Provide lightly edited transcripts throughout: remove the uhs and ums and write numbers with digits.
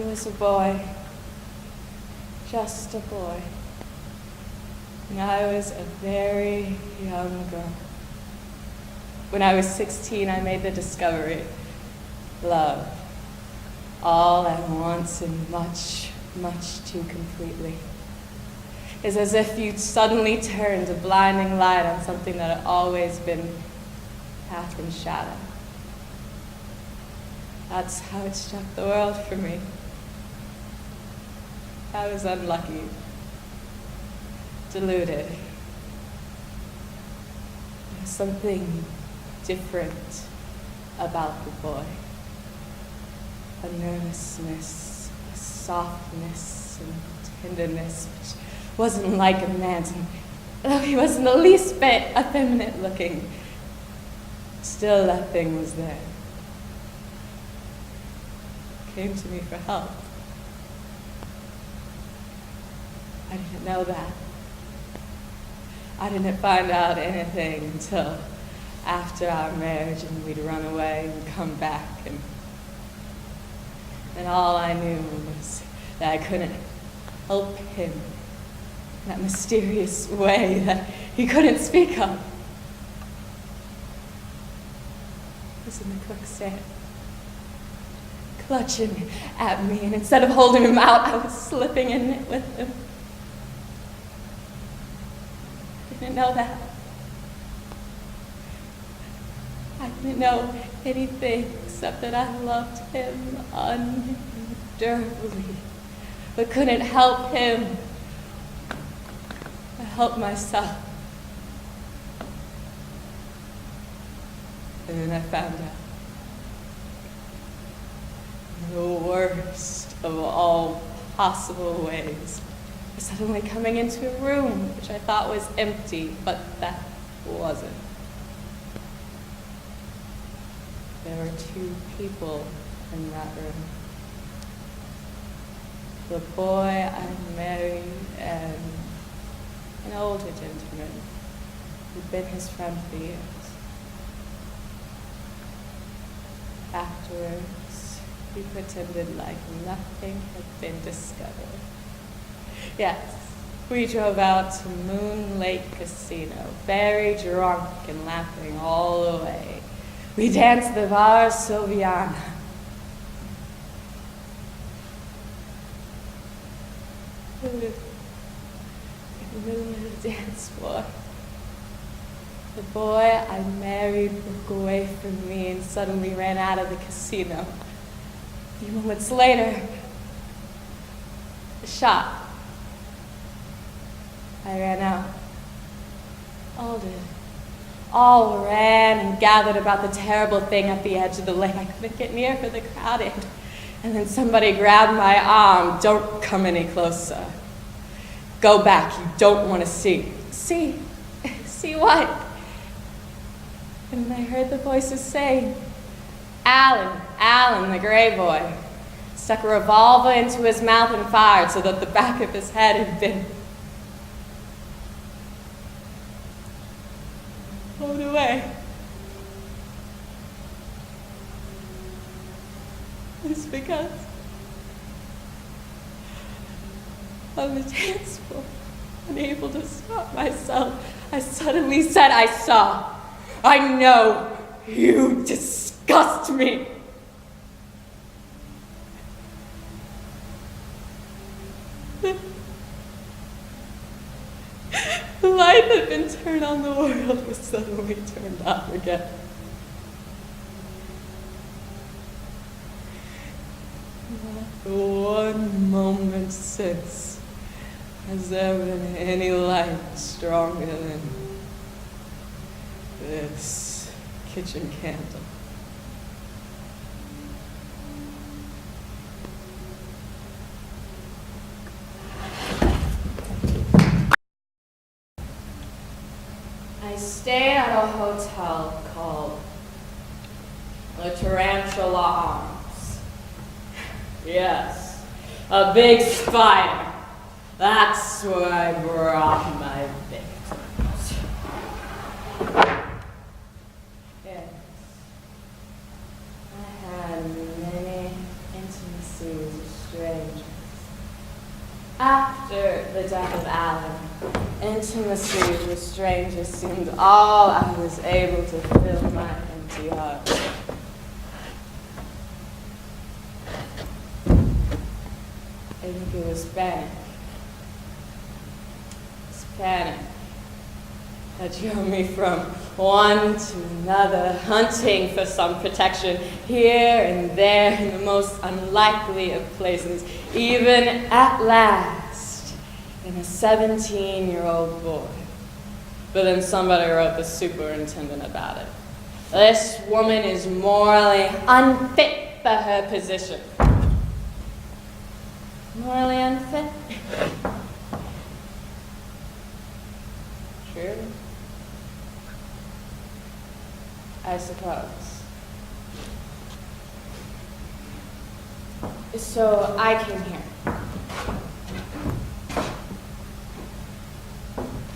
was a boy, just a boy, and I was a very young girl. When I was 16, I made the discovery, love, all at once and much, much too completely, is as if you'd suddenly turned a blinding light on something that had always been half in shadow. That's how it struck the world for me. I was unlucky, deluded. There was something different about the boy. A nervousness, a softness, and tenderness which wasn't like a man's. Though he wasn't the least bit effeminate looking, still that thing was there. Came to me for help. I didn't know that. I didn't find out anything until after our marriage, and we'd run away and come back, and all I knew was that I couldn't help him in that mysterious way that he couldn't speak of. He was in the quicksand, clutching at me, and instead of holding him out, I was slipping in it with him. I didn't know that. I didn't know anything except that I loved him unendurably, but couldn't help him. I helped myself. And then I found out. The worst of all possible ways. Suddenly coming into a room which I thought was empty, but that wasn't. There were two people in that room. The boy I married and an older gentleman who'd been his friend for years. Afterwards, he pretended like nothing had been discovered. Yes, we drove out to Moon Lake Casino, very drunk and laughing all the way. We danced the Bar Silviana. In the middle of the dance floor, the boy I married broke away from me and suddenly ran out of the casino. A few moments later, a shot. I ran out. All did. All ran and gathered about the terrible thing at the edge of the lake. I couldn't get near for the crowding. And then somebody grabbed my arm. Don't come any closer. Go back. You don't want to see. See? See what? And I heard the voices saying, Alan, the gray boy, stuck a revolver into his mouth and fired so that the back of his head had been blown away. It's because on the dance floor, unable to stop myself, I suddenly said, I saw. I know. You disgust me. The light that had been turned on the world was suddenly turned off again. Not for one moment since has there been any light stronger than this kitchen candle. I stayed at a hotel called the Tarantula Arms. Yes, a big spider. That's where I brought my victims. Yes, I had many intimacies with intimacy with strangers seemed all I was able to fill my empty heart. I think it was panic. It's panic that drove me from one to another, hunting for some protection here and there in the most unlikely of places, even at last in a 17-year-old boy. But then somebody wrote the superintendent about it. This woman is morally unfit for her position. Morally unfit? True. I suppose. So I came here.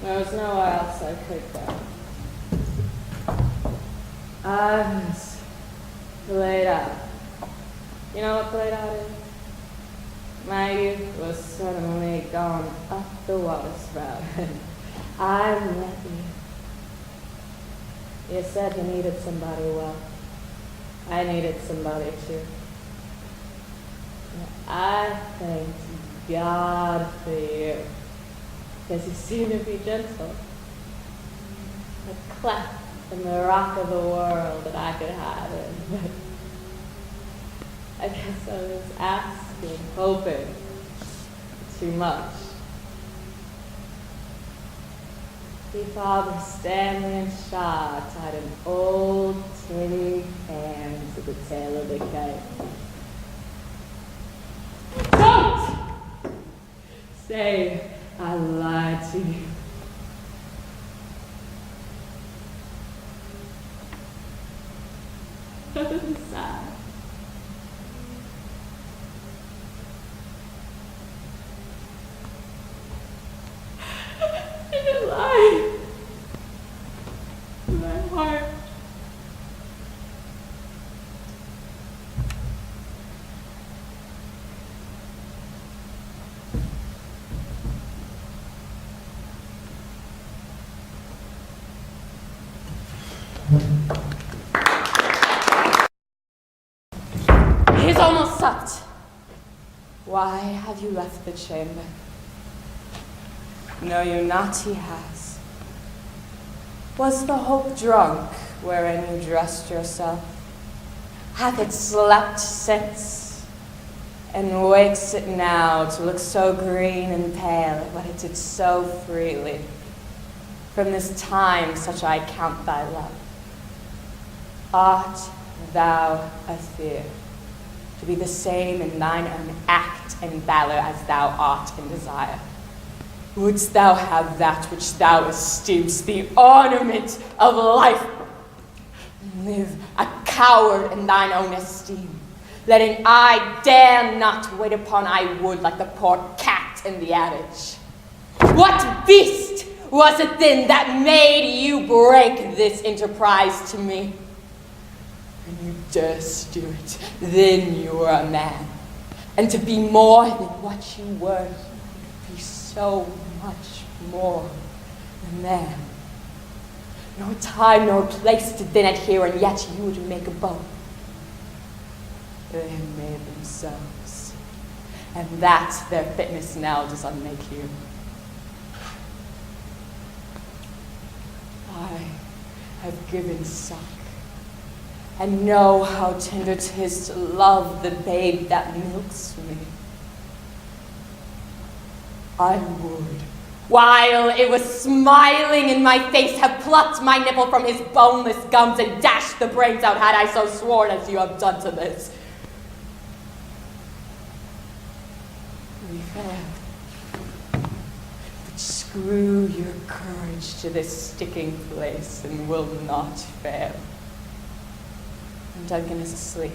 There was nowhere else I could go. I was played out. You know what played out is? My youth was suddenly gone up the water spout. I met you. You said you needed somebody well. I needed somebody too. I thanked God for you, because you seem to be gentle. A cleft in the rock of the world that I could hide in. But I guess I was asking, hoping too much. See, Father Stanley and Shaw tied an old tin can to the tail of the kite. Don't say I lied to you. That was sad. I didn't lie. In my heart. He's almost sucked. Why have you left the chamber? No, you not, he has. Was the hope drunk wherein you dressed yourself? Hath it slept since? And wakes it now to look so green and pale at what it did so freely? From this time such I count thy love. Art thou a fear, to be the same in thine own act and valor as thou art in desire? Wouldst thou have that which thou esteem'st the ornament of life, and live a coward in thine own esteem, letting I dare not wait upon I would like the poor cat in the adage? What beast was it then that made you break this enterprise to me? And you durst do it, then you were a man. And to be more than what you were, you would be so much more than man. No time nor place did then adhere, and yet you would make a bow. They made themselves, and that their fitness now does unmake you. I have given suck, and know how tender 'tis to love the babe that milks me. I would, while it was smiling in my face, have plucked my nipple from his boneless gums and dashed the brains out, had I so sworn as you have done to this. We failed. But screw your courage to this sticking place and will not fail. And Duncan is asleep.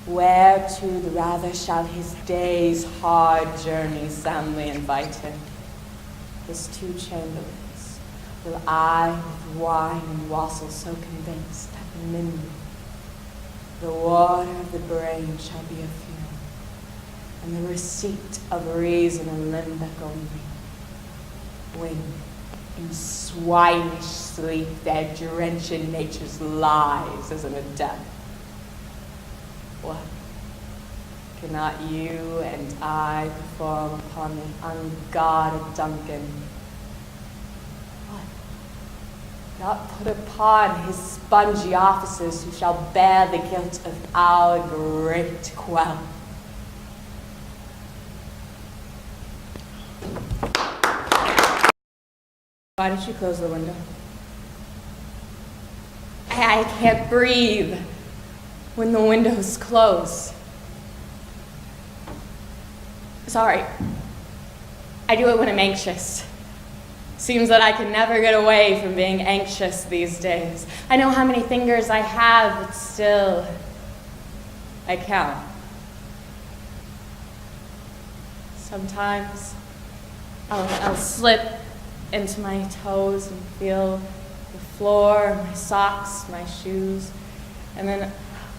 Whereto the rather shall his day's hard journey soundly invite him? His two chamberlains will I with wine and wassail so convince that nimble the water of the brain shall be a fuel, and the receipt of reason a limbeck only, when In swinish sleep, they're drenching nature's lies as in a death. What cannot you and I perform upon the unguarded Duncan? What? Not put upon his spongy officers who shall bear the guilt of our great quell. Why did you close the window? I can't breathe when the window's closed. Sorry. I do it when I'm anxious. Seems that I can never get away from being anxious these days. I know how many fingers I have, but still, I count. Sometimes I'll slip into my toes and feel the floor, my socks, my shoes, and then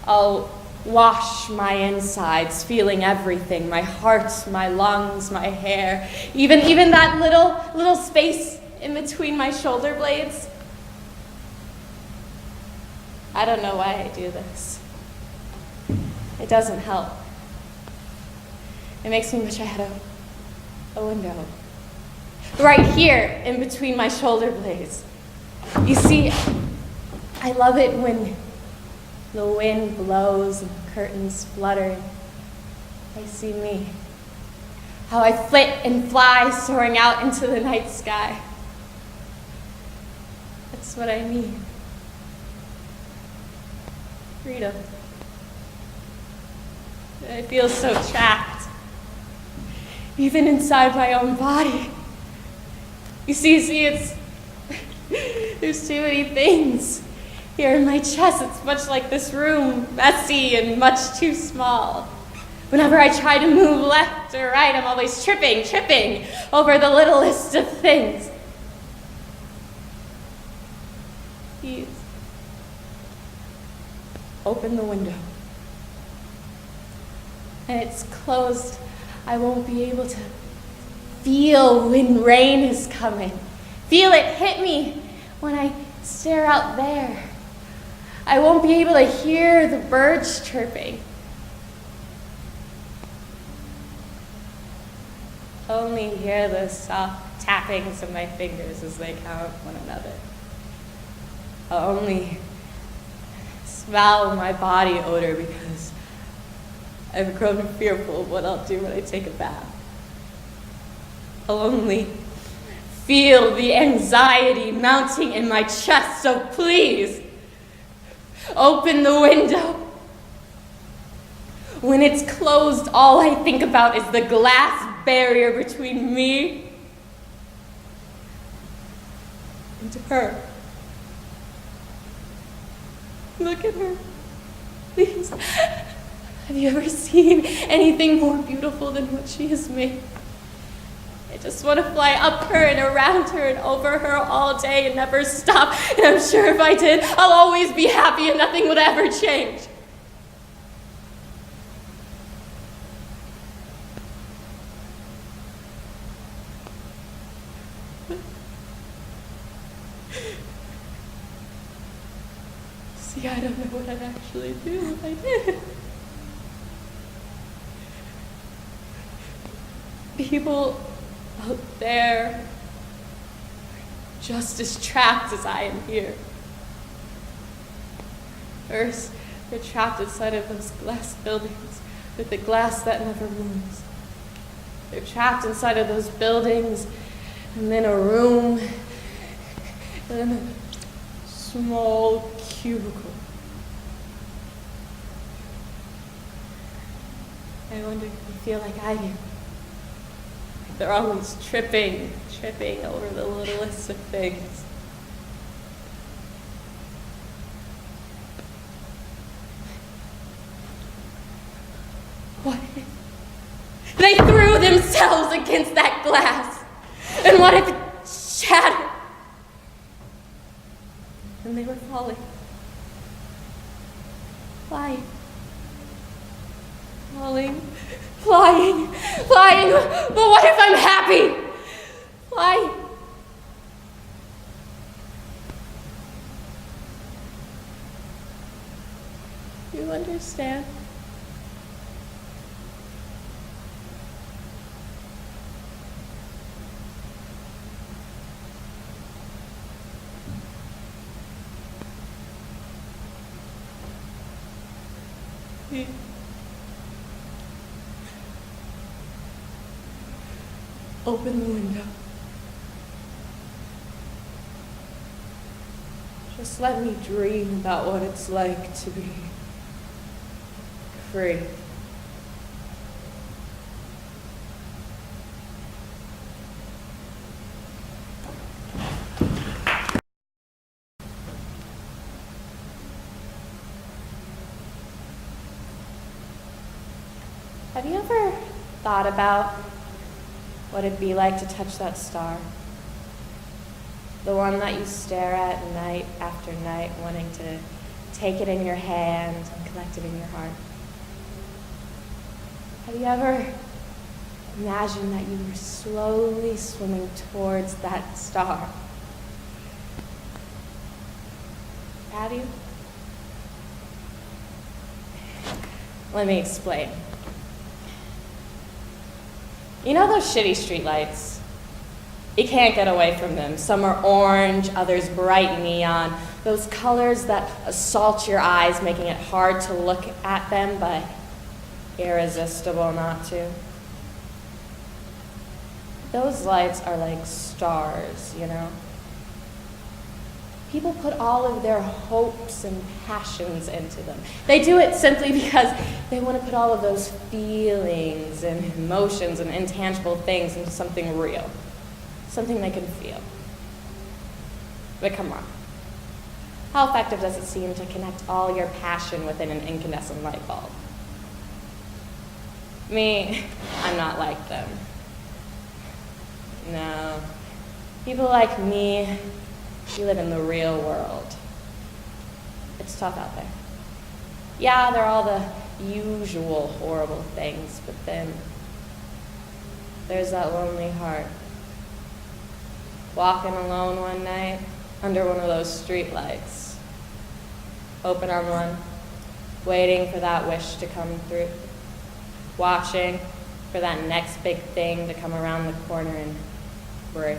I'll wash my insides, feeling everything, my heart, my lungs, my hair, even that little space in between my shoulder blades. I don't know why I do this. It doesn't help. It makes me wish I had a window. Right here, in between my shoulder blades. You see, I love it when the wind blows and the curtains flutter. I see me. How I flit and fly, soaring out into the night sky. That's what I mean. Freedom. I feel so trapped, even inside my own body. You see, it's, there's too many things here in my chest. It's much like this room, messy and much too small. Whenever I try to move left or right, I'm always tripping over the littlest of things. Please, open the window. And it's closed. I won't be able to feel when rain is coming. Feel it hit me when I stare out there. I won't be able to hear the birds chirping. Only hear the soft tappings of my fingers as they count one another. I'll only smell my body odor because I've grown fearful of what I'll do when I take a bath. I'll only feel the anxiety mounting in my chest, so please, open the window. When it's closed, all I think about is the glass barrier between me and her. Look at her, please. Have you ever seen anything more beautiful than what she has made? I just want to fly up her and around her and over her all day and never stop. And I'm sure if I did, I'll always be happy and nothing would ever change. See, I don't know what I'd actually do if I did. People out there just as trapped as I am here. First, they're trapped inside of those glass buildings with the glass that never moves. They're trapped inside of those buildings, and then a room, and then a small cubicle. I wonder if you feel like I do. They're always tripping over the littlest of things. What if they threw themselves against that glass? And what if it shattered? And they were falling. Flying. But what if I'm happy? Flying. you understand? Open the window. Just let me dream about what it's like to be free. Have you ever thought about what it'd be like to touch that star? The one that you stare at night after night, wanting to take it in your hand and collect it in your heart. Have you ever imagined that you were slowly swimming towards that star? Have you? Let me explain. You know those shitty streetlights? You can't get away from them. Some are orange, others bright neon. Those colors that assault your eyes, making it hard to look at them, but irresistible not to. Those lights are like stars, you know? People put all of their hopes and passions into them. They do it simply because they want to put all of those feelings and emotions and intangible things into something real, something they can feel. But come on. How effective does it seem to connect all your passion within an incandescent light bulb? Me, I'm not like them. No. People like me, we live in the real world. It's tough out there. Yeah, there are all the usual horrible things, but then there's that lonely heart. Walking alone one night under one of those street lights. Open on one, waiting for that wish to come through. Watching for that next big thing to come around the corner and break.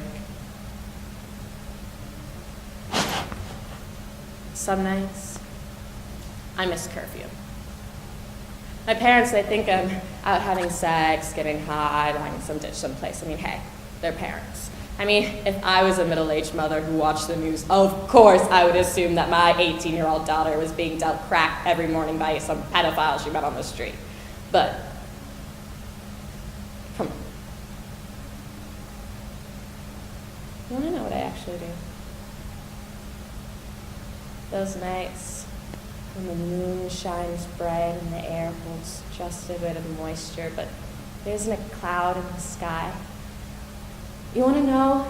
Some nights, I miss curfew. My parents, they think I'm out having sex, getting high, lying some ditch someplace. I mean, hey, they're parents. I mean, if I was a middle-aged mother who watched the news, of course I would assume that my 18-year-old daughter was being dealt crack every morning by some pedophile she met on the street. But, come on. You wanna know what I actually do? Those nights when the moon shines bright and the air holds just a bit of moisture, but there isn't a cloud in the sky. You want to know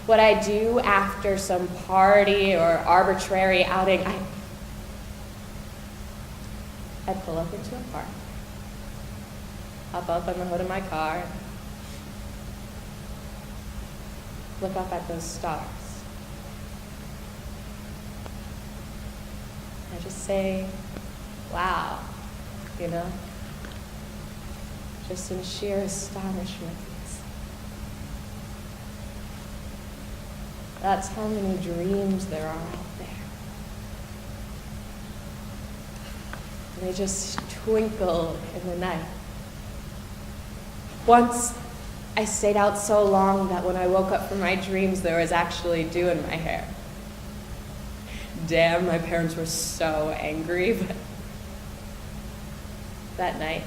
what I do after some party or arbitrary outing? I pull up into a park, hop up on the hood of my car, look up at those stars. I just say, wow, you know, just in sheer astonishment. That's how many dreams there are out there. And they just twinkle in the night. Once I stayed out so long that when I woke up from my dreams, there was actually dew in my hair. Damn, my parents were so angry, but that night,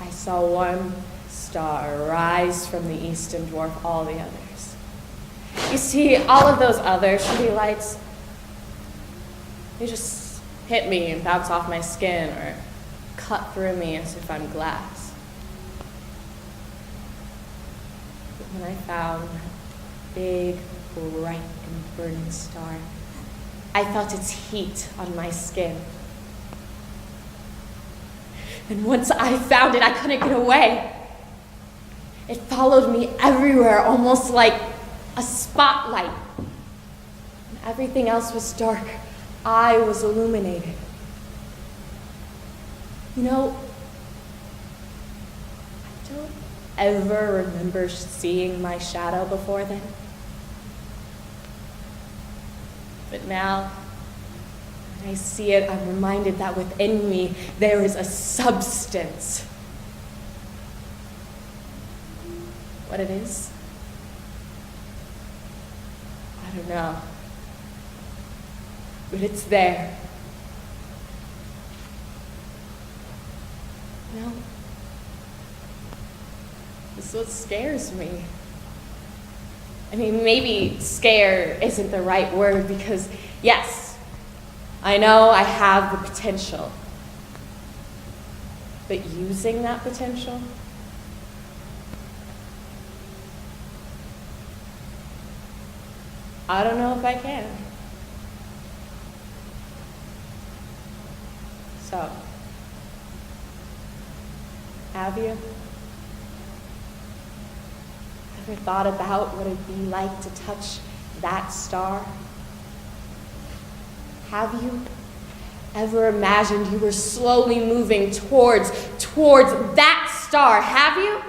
I saw one star rise from the east and dwarf all the others. You see, all of those other shitty lights, they just hit me and bounce off my skin or cut through me as if I'm glass. But when I found that big, bright, and burning star, I felt its heat on my skin. And once I found it, I couldn't get away. It followed me everywhere, almost like a spotlight. When everything else was dark, I was illuminated. You know, I don't ever remember seeing my shadow before then. But now, when I see it, I'm reminded that within me there is a substance. What it is? I don't know. But it's there. You know, this is what scares me. I mean, maybe scare isn't the right word because, yes, I know I have the potential. But using that potential? I don't know if I can. So, have you ever thought about what it'd be like to touch that star? Have you ever imagined you were slowly moving towards that star? Have you?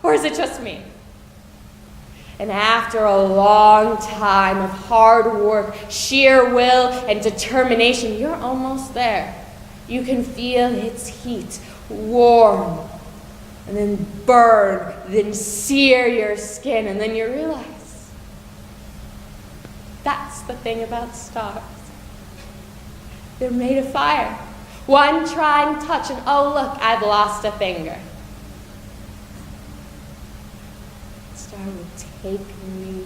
Or is it just me? And after a long time of hard work, sheer will, and determination, you're almost there. You can feel its heat, warm, and then burn, then sear your skin, and then you realize that's the thing about stars. They're made of fire. One trying touch, and oh look, I've lost a finger. The star will take me,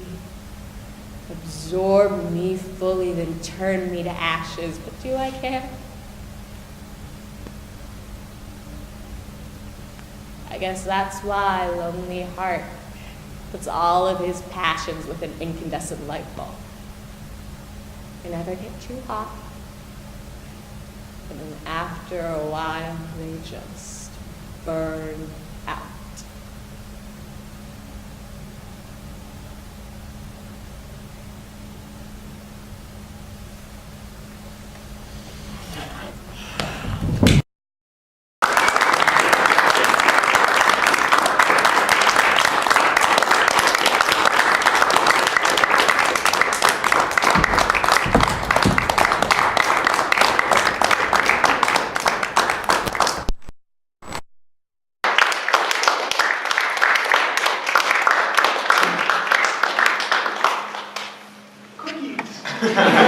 absorb me fully, then turn me to ashes. But do I care? I guess that's why Lonely Heart puts all of his passions with an incandescent light bulb. They never get too hot. And then after a while, they just burn out. Cookies.